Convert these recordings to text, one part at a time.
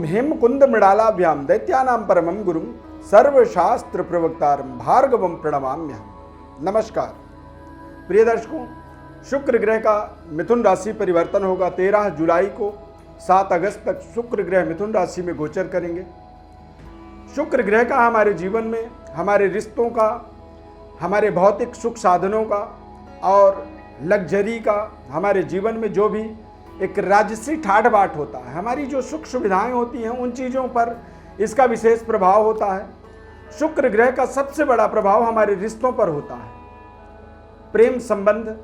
हेमकुंद मृडालाभ्याम दैत्यानां परमं गुरुं सर्वशास्त्र प्रवक्तारं भार्गवं प्रणमाम्यहम्। नमस्कार प्रिय दर्शकों, शुक्र ग्रह का मिथुन राशि परिवर्तन होगा। 13 जुलाई को 7 अगस्त तक शुक्र ग्रह मिथुन राशि में गोचर करेंगे। शुक्र ग्रह का हमारे जीवन में, हमारे रिश्तों का, हमारे भौतिक सुख साधनों का और लग्जरी का, हमारे जीवन में जो भी एक राजसी ठाठ बाट होता है, हमारी जो सुख सुविधाएं होती हैं, उन चीज़ों पर इसका विशेष प्रभाव होता है। शुक्र ग्रह का सबसे बड़ा प्रभाव हमारे रिश्तों पर होता है। प्रेम संबंध,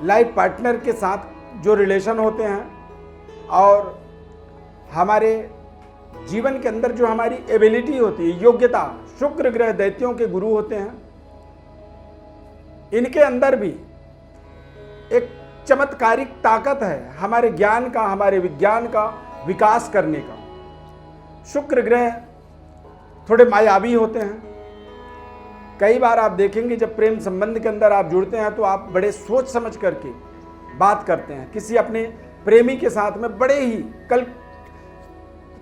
लाइफ पार्टनर के साथ जो रिलेशन होते हैं और हमारे जीवन के अंदर जो हमारी एबिलिटी होती है, योग्यता, शुक्र ग्रह दैत्यों के गुरु होते हैं। इनके अंदर भी एक चमत्कारिक ताकत है हमारे ज्ञान का, हमारे विज्ञान का विकास करने का। शुक्र ग्रह थोड़े मायावी होते हैं। कई बार आप देखेंगे जब प्रेम संबंध के अंदर आप जुड़ते हैं तो आप बड़े सोच समझ करके बात करते हैं। किसी अपने प्रेमी के साथ में बड़े ही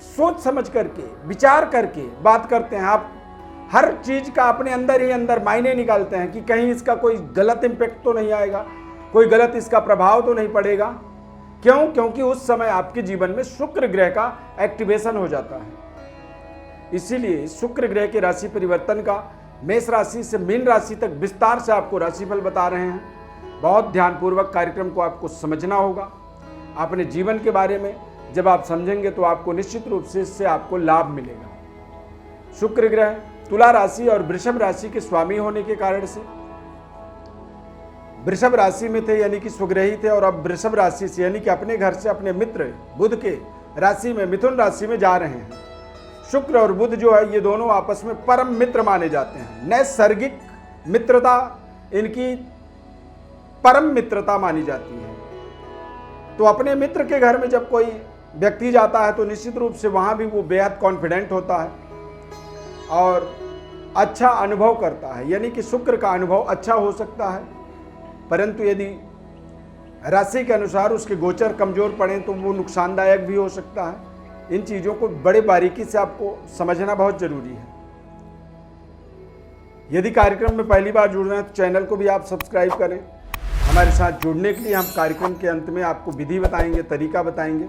सोच समझ करके, विचार करके बात करते हैं। आप हर चीज का अपने अंदर ही अंदर मायने निकालते हैं कि कहीं इसका कोई गलत इम्पैक्ट तो नहीं आएगा, कोई गलत इसका प्रभाव तो नहीं पड़ेगा। क्यों? क्योंकि उस समय आपके जीवन में शुक्र ग्रह का एक्टिवेशन हो जाता है। इसीलिए शुक्र ग्रह के राशि परिवर्तन का मेष राशि से मीन राशि तक विस्तार से आपको राशिफल बता रहे हैं। बहुत ध्यानपूर्वक कार्यक्रम को आपको समझना होगा। अपने जीवन के बारे में जब आप समझेंगे तो आपको निश्चित रूप से इससे आपको लाभ मिलेगा। शुक्र ग्रह तुला राशि और वृषभ राशि के स्वामी होने के कारण से वृषभ राशि में थे, यानी कि स्वग्रही थे, और अब वृषभ राशि से यानी कि अपने घर से अपने मित्र बुध के राशि में, मिथुन राशि में जा रहे हैं। शुक्र और बुध जो है ये दोनों आपस में परम मित्र माने जाते हैं। नैसर्गिक मित्रता इनकी परम मित्रता मानी जाती है। तो अपने मित्र के घर में जब कोई व्यक्ति जाता है तो निश्चित रूप से वहां भी वो बेहद कॉन्फिडेंट होता है और अच्छा अनुभव करता है, यानी कि शुक्र का अनुभव अच्छा हो सकता है। परंतु यदि राशि के अनुसार उसके गोचर कमजोर पड़े तो वो नुकसानदायक भी हो सकता है। इन चीज़ों को बड़े बारीकी से आपको समझना बहुत जरूरी है। यदि कार्यक्रम में पहली बार जुड़ रहे हैं तो चैनल को भी आप सब्सक्राइब करें। हमारे साथ जुड़ने के लिए हम कार्यक्रम के अंत में आपको विधि बताएंगे, तरीका बताएंगे,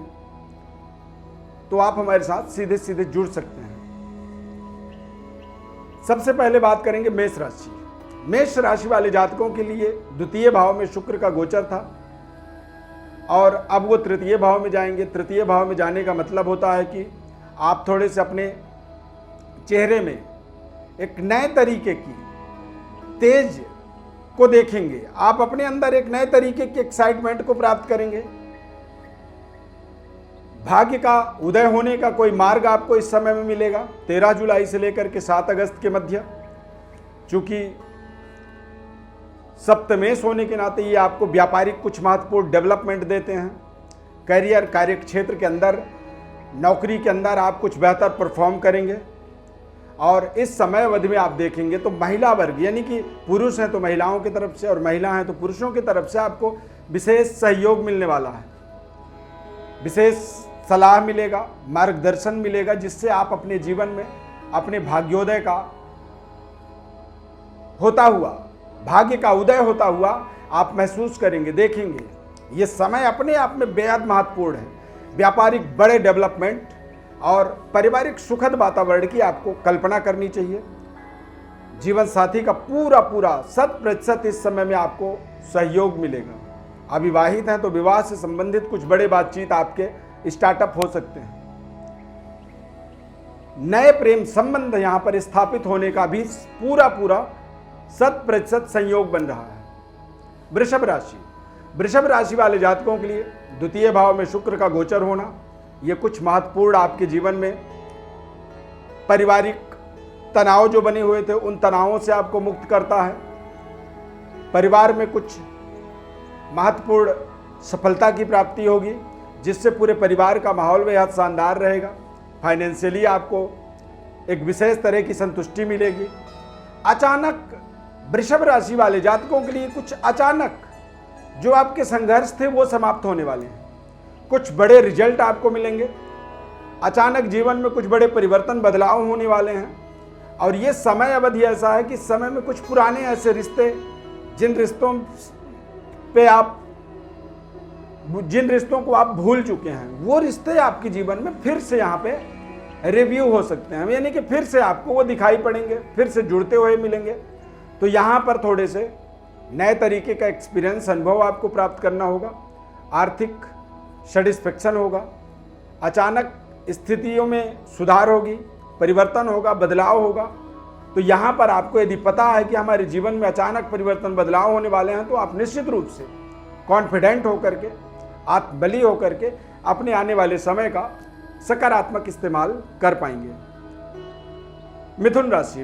तो आप हमारे साथ सीधे सीधे जुड़ सकते हैं। सबसे पहले बात करेंगे मेष राशि। मेष राशि वाले जातकों के लिए द्वितीय भाव में शुक्र का गोचर था और अब वो तृतीय भाव में जाएंगे। तृतीय भाव में जाने का मतलब होता है कि आप थोड़े से अपने चेहरे में एक नए तरीके की तेज को देखेंगे। आप अपने अंदर एक नए तरीके की एक्साइटमेंट को प्राप्त करेंगे। भाग्य का उदय होने का कोई मार्ग आपको इस समय में मिलेगा 13 जुलाई से लेकर के 7 अगस्त के मध्य। चूंकि सप्तमेश होने के नाते ये आपको व्यापारिक कुछ महत्वपूर्ण डेवलपमेंट देते हैं। करियर, कार्य क्षेत्र के अंदर, नौकरी के अंदर आप कुछ बेहतर परफॉर्म करेंगे। और इस समय अवधि में आप देखेंगे तो महिला वर्ग, यानी कि पुरुष हैं तो महिलाओं की तरफ से और महिला हैं तो पुरुषों की तरफ से आपको विशेष सहयोग मिलने वाला है। विशेष सलाह मिलेगा, मार्गदर्शन मिलेगा, जिससे आप अपने जीवन में अपने भाग्योदय का होता हुआ, भाग्य का उदय होता हुआ आप महसूस करेंगे, देखेंगे। ये समय अपने आप में बेहद महत्वपूर्ण है। व्यापारिक बड़े डेवलपमेंट और पारिवारिक सुखद वातावरण की आपको कल्पना करनी चाहिए। जीवन साथी का पूरा 100% इस समय में आपको सहयोग मिलेगा। अविवाहित हैं तो विवाह से संबंधित कुछ बड़े बातचीत आपके स्टार्टअप हो सकते हैं। नए प्रेम संबंध यहां पर स्थापित होने का भी पूरा 100% संयोग बन रहा है। वृषभ राशि, वृषभ राशि वाले जातकों के लिए द्वितीय भाव में शुक्र का गोचर होना यह कुछ महत्वपूर्ण आपके जीवन में पारिवारिक तनाव जो बने हुए थे उन तनावों से आपको मुक्त करता है। परिवार में कुछ महत्वपूर्ण सफलता की प्राप्ति होगी, जिससे पूरे परिवार का माहौल बेहद शानदार रहेगा। फाइनेंशियली आपको एक विशेष तरह की संतुष्टि मिलेगी। अचानक वृषभ राशि वाले जातकों के लिए कुछ अचानक जो आपके संघर्ष थे वो समाप्त होने वाले हैं। कुछ बड़े रिजल्ट आपको मिलेंगे। अचानक जीवन में कुछ बड़े परिवर्तन बदलाव होने वाले हैं। और ये समय अवधि ऐसा है कि समय में कुछ पुराने ऐसे रिश्ते, जिन रिश्तों को आप भूल चुके हैं, वो रिश्ते आपके जीवन में फिर से यहाँ पे रिव्यू हो सकते हैं, यानी कि फिर से आपको वो दिखाई पड़ेंगे, फिर से जुड़ते हुए मिलेंगे। तो यहाँ पर थोड़े से नए तरीके का एक्सपीरियंस, अनुभव आपको प्राप्त करना होगा। आर्थिक सेटिस्फेक्शन होगा, अचानक स्थितियों में सुधार होगी, परिवर्तन होगा, बदलाव होगा। तो यहाँ पर आपको यदि पता है कि हमारे जीवन में अचानक परिवर्तन बदलाव होने वाले हैं, तो आप निश्चित रूप से कॉन्फिडेंट होकर के, आत्मबली होकर के अपने आने वाले समय का सकारात्मक इस्तेमाल कर पाएंगे।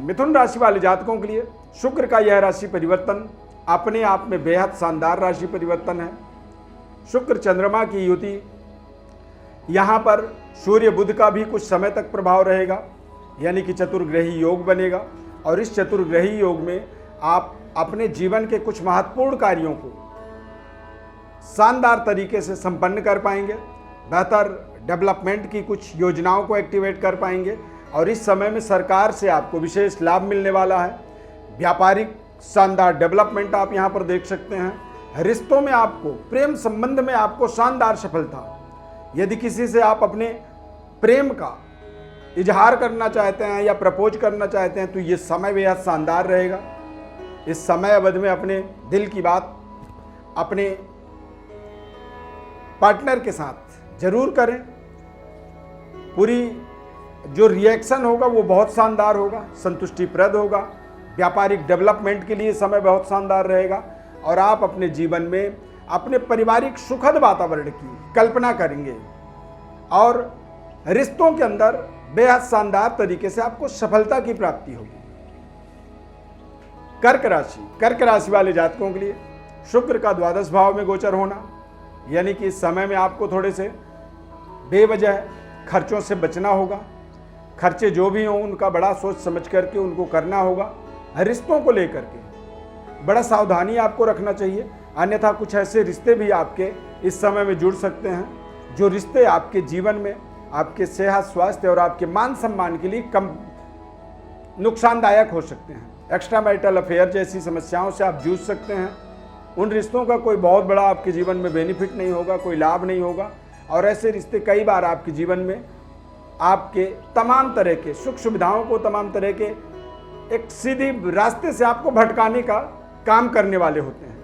मिथुन राशि वाले जातकों के लिए शुक्र का यह राशि परिवर्तन अपने आप में बेहद शानदार राशि परिवर्तन है। शुक्र चंद्रमा की युति, यहाँ पर सूर्य बुध का भी कुछ समय तक प्रभाव रहेगा, यानी कि चतुर्ग्रही योग बनेगा। और इस चतुर्ग्रही योग में आप अपने जीवन के कुछ महत्वपूर्ण कार्यों को शानदार तरीके से संपन्न कर पाएंगे, बेहतर डेवलपमेंट की कुछ योजनाओं को एक्टिवेट कर पाएंगे। और इस समय में सरकार से आपको विशेष लाभ मिलने वाला है। व्यापारिक शानदार डेवलपमेंट आप यहाँ पर देख सकते हैं। रिश्तों में आपको, प्रेम संबंध में आपको शानदार सफलता। यदि किसी से आप अपने प्रेम का इजहार करना चाहते हैं या प्रपोज करना चाहते हैं, तो ये समय बेहद शानदार रहेगा। इस समय अवधि में अपने दिल की बात अपने पार्टनर के साथ जरूर करें। पूरी जो रिएक्शन होगा वो बहुत शानदार होगा, संतुष्टिप्रद होगा। व्यापारिक डेवलपमेंट के लिए समय बहुत शानदार रहेगा। और आप अपने जीवन में अपने पारिवारिक सुखद वातावरण की कल्पना करेंगे और रिश्तों के अंदर बेहद शानदार तरीके से आपको सफलता की प्राप्ति होगी। कर्क राशि वाले जातकों के लिए शुक्र का द्वादश भाव में गोचर होना, यानी कि इस समय में आपको थोड़े से बेवजह खर्चों से बचना होगा। खर्चे जो भी हों उनका बड़ा सोच समझ करके उनको करना होगा। रिश्तों को लेकर के बड़ा सावधानी आपको रखना चाहिए, अन्यथा कुछ ऐसे रिश्ते भी आपके इस समय में जुड़ सकते हैं जो रिश्ते आपके जीवन में आपके सेहत, स्वास्थ्य और आपके मान सम्मान के लिए कम नुकसानदायक हो सकते हैं। एक्स्ट्रा मैरिटल अफेयर जैसी समस्याओं से आप जूझ सकते हैं। उन रिश्तों का कोई बहुत बड़ा आपके जीवन में बेनिफिट नहीं होगा, कोई लाभ नहीं होगा। और ऐसे रिश्ते कई बार आपके जीवन में आपके तमाम तरह के सुख सुविधाओं को, तमाम तरह के एक सीधी रास्ते से आपको भटकाने का काम करने वाले होते हैं।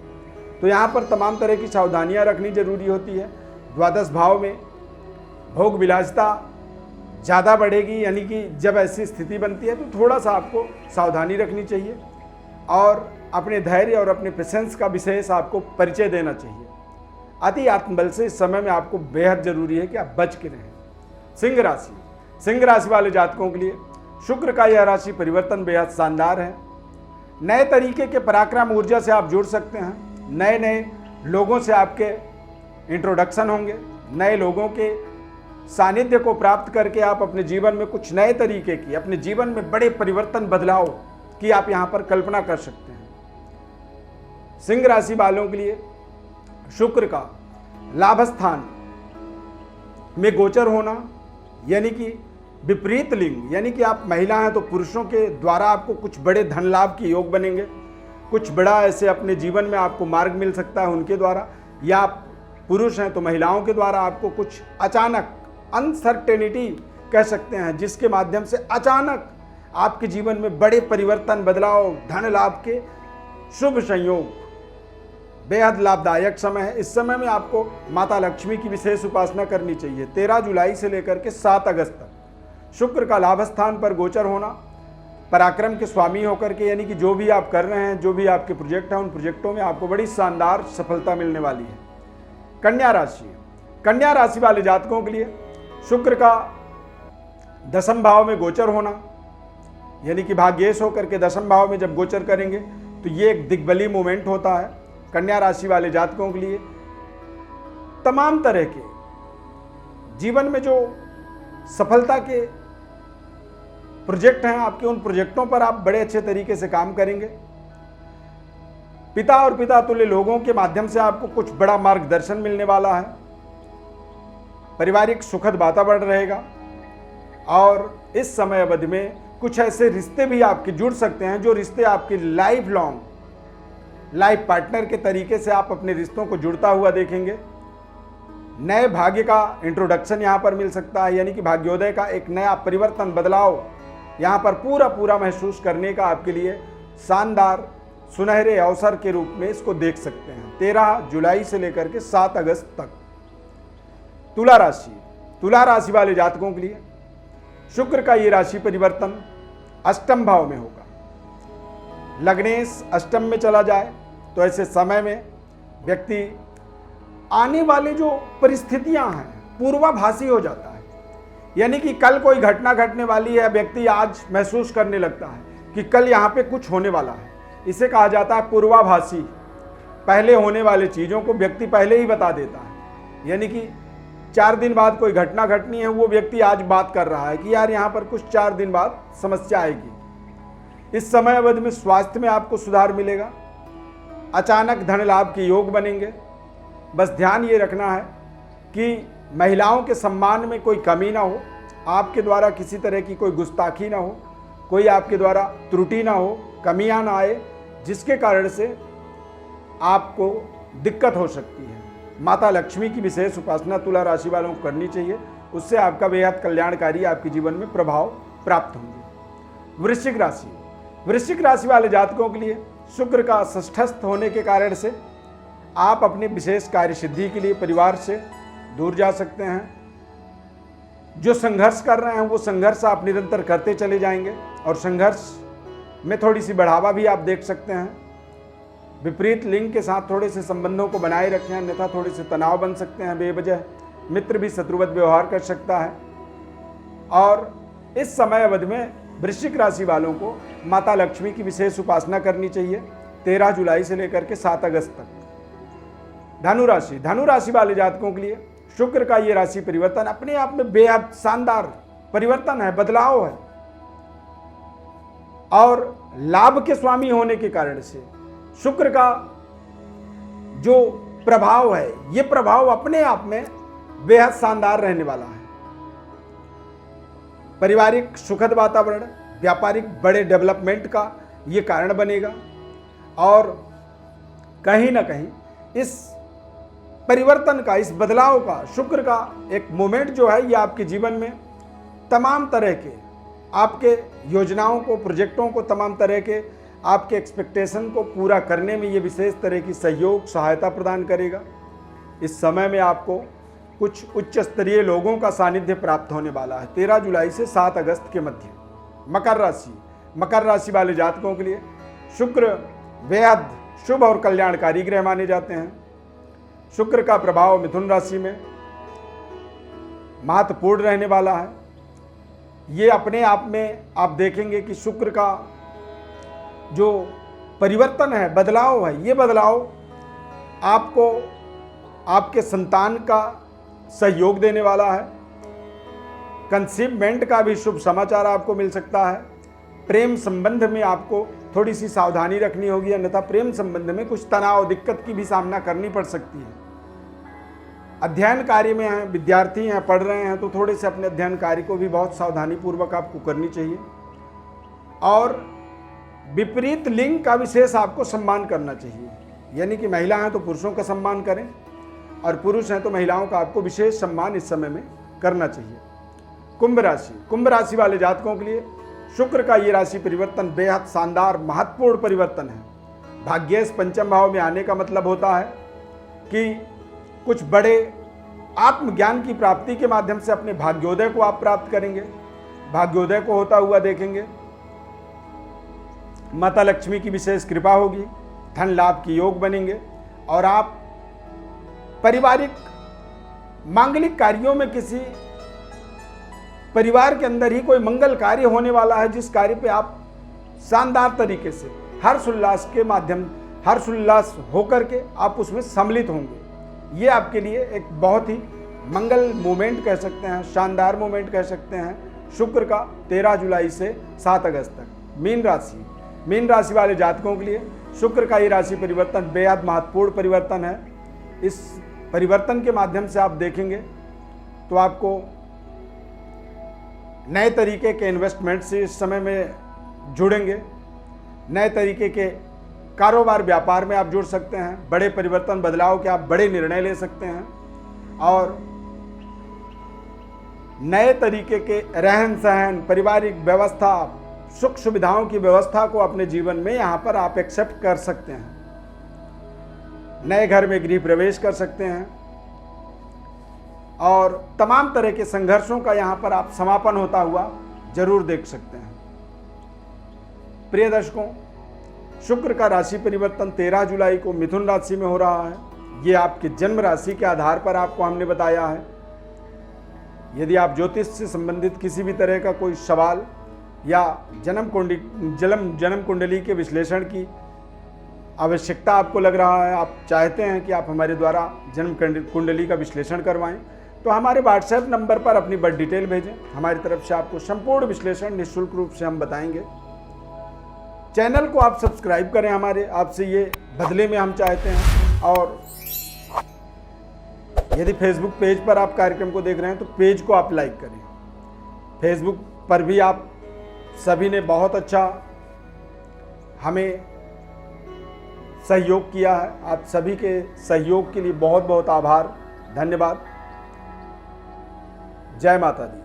तो यहाँ पर तमाम तरह की सावधानियाँ रखनी जरूरी होती है। द्वादश भाव में भोग विलासिता ज़्यादा बढ़ेगी, यानी कि जब ऐसी स्थिति बनती है तो थोड़ा सा आपको सावधानी रखनी चाहिए और अपने धैर्य और अपने पेशेंस का विशेष आपको परिचय देना चाहिए। अति आत्मबल से इस समय में आपको बेहद जरूरी है कि आप बच के रहें। सिंह राशि वाले जातकों के लिए शुक्र का यह राशि परिवर्तन बेहद शानदार है। नए तरीके के पराक्रम ऊर्जा से आप जुड़ सकते हैं। नए नए लोगों से आपके इंट्रोडक्शन होंगे। नए लोगों के सानिध्य को प्राप्त करके आप अपने जीवन में कुछ नए तरीके की, अपने जीवन में बड़े परिवर्तन, बदलाव की आप यहाँ पर कल्पना कर सकते हैं। सिंह राशि वालों के लिए शुक्र का लाभ स्थान में गोचर होना, यानी कि विपरीत लिंग, यानी कि आप महिला हैं तो पुरुषों के द्वारा आपको कुछ बड़े धन लाभ के योग बनेंगे। कुछ बड़ा ऐसे अपने जीवन में आपको मार्ग मिल सकता है उनके द्वारा, या आप पुरुष हैं तो महिलाओं के द्वारा आपको कुछ अचानक अनसर्टेनिटी कह सकते हैं, जिसके माध्यम से अचानक आपके जीवन में बड़े परिवर्तन, बदलाव, धन लाभ के शुभ संयोग, बेहद लाभदायक समय है। इस समय में आपको माता लक्ष्मी की विशेष उपासना करनी चाहिए। 13 जुलाई से लेकर के 7 अगस्त तक शुक्र का लाभ स्थान पर गोचर होना, पराक्रम के स्वामी होकर के, यानी कि जो भी आप कर रहे हैं, जो भी आपके प्रोजेक्ट हैं, उन प्रोजेक्टों में आपको बड़ी शानदार सफलता मिलने वाली है। कन्या राशि वाले जातकों के लिए शुक्र का दसम भाव में गोचर होना, यानी कि भाग्येश होकर के दसम भाव में जब गोचर करेंगे तो ये एक दिग्बली मोमेंट होता है। कन्या राशि वाले जातकों के लिए तमाम तरह के जीवन में जो सफलता के प्रोजेक्ट हैं आपके, उन प्रोजेक्टों पर आप बड़े अच्छे तरीके से काम करेंगे। पिता और पिता तुल्य लोगों के माध्यम से आपको कुछ बड़ा मार्गदर्शन मिलने वाला है। पारिवारिक सुखद वातावरण रहेगा। और इस समय अवधि में कुछ ऐसे रिश्ते भी आपके जुड़ सकते हैं जो रिश्ते आपके लाइफ लॉन्ग लाइफ पार्टनर के तरीके से आप अपने रिश्तों को जुड़ता हुआ देखेंगे। नए भाग्य का इंट्रोडक्शन यहाँ पर मिल सकता है, यानी कि भाग्योदय का एक नया परिवर्तन बदलाव यहाँ पर पूरा महसूस करने का आपके लिए शानदार सुनहरे अवसर के रूप में इसको देख सकते हैं। 13 जुलाई से लेकर के 7 अगस्त तक तुला राशि वाले जातकों के लिए शुक्र का ये राशि परिवर्तन अष्टम भाव में होगा। लग्नेश अष्टम में चला जाए तो ऐसे समय में व्यक्ति आने वाले जो परिस्थितियां हैं पूर्वाभासी हो जाता है, यानी कि कल कोई घटना घटने वाली है, व्यक्ति आज महसूस करने लगता है कि कल यहाँ पे कुछ होने वाला है। इसे कहा जाता है पूर्वाभासी। पहले होने वाले चीज़ों को व्यक्ति पहले ही बता देता है, यानी कि 4 दिन बाद कोई घटना घटनी है, वो व्यक्ति आज बात कर रहा है कि यार यहाँ पर कुछ 4 दिन बाद समस्या आएगी। इस समय अवधि में स्वास्थ्य में आपको सुधार मिलेगा। अचानक धन लाभ के योग बनेंगे। बस ध्यान ये रखना है कि महिलाओं के सम्मान में कोई कमी ना हो, आपके द्वारा किसी तरह की कोई गुस्ताखी ना हो, कोई आपके द्वारा त्रुटि ना हो, कमियां ना आए, जिसके कारण से आपको दिक्कत हो सकती है। माता लक्ष्मी की विशेष उपासना तुला राशि वालों को करनी चाहिए, उससे आपका बेहद कल्याणकारी आपके जीवन में प्रभाव प्राप्त होंगे। वृश्चिक राशि वाले जातकों के लिए शुक्र का षष्ठस्थ होने के कारण से आप अपनी विशेष कार्य सिद्धि के लिए परिवार से दूर जा सकते हैं। जो संघर्ष कर रहे हैं वो संघर्ष आप निरंतर करते चले जाएंगे और संघर्ष में थोड़ी सी बढ़ावा भी आप देख सकते हैं। विपरीत लिंग के साथ थोड़े से संबंधों को बनाए रखें, अन्यथा थोड़े से तनाव बन सकते हैं। बेवजह मित्र भी शत्रुवत व्यवहार कर सकता है। और इस समय अवधि में वृश्चिक राशि वालों को माता लक्ष्मी की विशेष उपासना करनी चाहिए 13 जुलाई से लेकर के 7 अगस्त तक। धनु राशि वाले जातकों के लिए शुक्र का ये राशि परिवर्तन अपने आप में बेहद शानदार परिवर्तन है, बदलाव है। और लाभ के स्वामी होने के कारण से शुक्र का जो प्रभाव है, ये प्रभाव अपने आप में बेहद शानदार रहने वाला है। पारिवारिक सुखद वातावरण, व्यापारिक बड़े डेवलपमेंट का ये कारण बनेगा। और कहीं ना कहीं इस परिवर्तन का, इस बदलाव का, शुक्र का एक मोमेंट जो है, ये आपके जीवन में तमाम तरह के आपके योजनाओं को, प्रोजेक्टों को, तमाम तरह के आपके एक्सपेक्टेशन को पूरा करने में ये विशेष तरह की सहयोग, सहायता प्रदान करेगा। इस समय में आपको कुछ उच्च स्तरीय लोगों का सानिध्य प्राप्त होने वाला है 13 जुलाई से 7 अगस्त के मध्य। मकर राशि वाले जातकों के लिए शुक्र बेहद शुभ और कल्याणकारी ग्रह माने जाते हैं। शुक्र का प्रभाव मिथुन राशि में महत्वपूर्ण रहने वाला है। ये अपने आप में आप देखेंगे कि शुक्र का जो परिवर्तन है, बदलाव है, ये बदलाव आपको आपके संतान का सहयोग देने वाला है। कंसीवमेंट का भी शुभ समाचार आपको मिल सकता है। प्रेम संबंध में आपको थोड़ी सी सावधानी रखनी होगी, अन्यथा प्रेम संबंध में कुछ तनाव, दिक्कत की भी सामना करनी पड़ सकती है। अध्ययन कार्य में हैं, विद्यार्थी हैं, पढ़ रहे हैं, तो थोड़े से अपने अध्ययन कार्य को भी बहुत सावधानी पूर्वक आपको करनी चाहिए। और विपरीत लिंग का विशेष आपको सम्मान करना चाहिए, यानी कि महिला हैं तो पुरुषों का सम्मान करें और पुरुष हैं तो महिलाओं का आपको विशेष सम्मान इस समय में करना चाहिए। कुंभ राशि वाले जातकों के लिए शुक्र का ये राशि परिवर्तन बेहद शानदार महत्वपूर्ण परिवर्तन है। भाग्येश पंचम भाव में आने का मतलब होता है कि कुछ बड़े आत्मज्ञान की प्राप्ति के माध्यम से अपने भाग्योदय को आप प्राप्त करेंगे, भाग्योदय को होता हुआ देखेंगे। माता लक्ष्मी की विशेष कृपा होगी, धन लाभ के योग बनेंगे और आप पारिवारिक मांगलिक कार्यों में किसी परिवार के अंदर ही कोई मंगल कार्य होने वाला है, जिस कार्य पे आप शानदार तरीके से हर्षोल्लास होकर के आप उसमें सम्मिलित होंगे। ये आपके लिए एक बहुत ही मंगल मोमेंट कह सकते हैं, शानदार मोमेंट कह सकते हैं शुक्र का 13 जुलाई से 7 अगस्त तक। मीन राशि वाले जातकों के लिए शुक्र का ये राशि परिवर्तन बेहद महत्वपूर्ण परिवर्तन है। इस परिवर्तन के माध्यम से आप देखेंगे तो आपको नए तरीके के इन्वेस्टमेंट से इस समय में जुड़ेंगे। नए तरीके के कारोबार व्यापार में आप जुड़ सकते हैं। बड़े परिवर्तन बदलाव के आप बड़े निर्णय ले सकते हैं और नए तरीके के रहन सहन, पारिवारिक व्यवस्था, सुख सुविधाओं की व्यवस्था को अपने जीवन में यहाँ पर आप एक्सेप्ट कर सकते हैं। नए घर में गृह प्रवेश कर सकते हैं और तमाम तरह के संघर्षों का यहाँ पर आप समापन होता हुआ जरूर देख सकते हैं। प्रिय दर्शकों, शुक्र का राशि परिवर्तन 13 जुलाई को मिथुन राशि में हो रहा है। ये आपकी जन्म राशि के आधार पर आपको हमने बताया है। यदि आप ज्योतिष से संबंधित किसी भी तरह का कोई सवाल या जन्म कुंडली के विश्लेषण की आवश्यकता आपको लग रहा है, आप चाहते हैं कि आप हमारे द्वारा जन्म कुंडली का विश्लेषण करवाएं, तो हमारे व्हाट्सएप नंबर पर अपनी बर्थ डिटेल भेजें। हमारी तरफ से आपको संपूर्ण विश्लेषण निःशुल्क रूप से हम बताएंगे। चैनल को आप सब्सक्राइब करें हमारे, आपसे ये बदले में हम चाहते हैं। और यदि फेसबुक पेज पर आप कार्यक्रम को देख रहे हैं तो पेज को आप लाइक करें। फेसबुक पर भी आप सभी ने बहुत अच्छा हमें सहयोग किया है। आप सभी के सहयोग के लिए बहुत बहुत आभार, धन्यवाद। जय माता दी।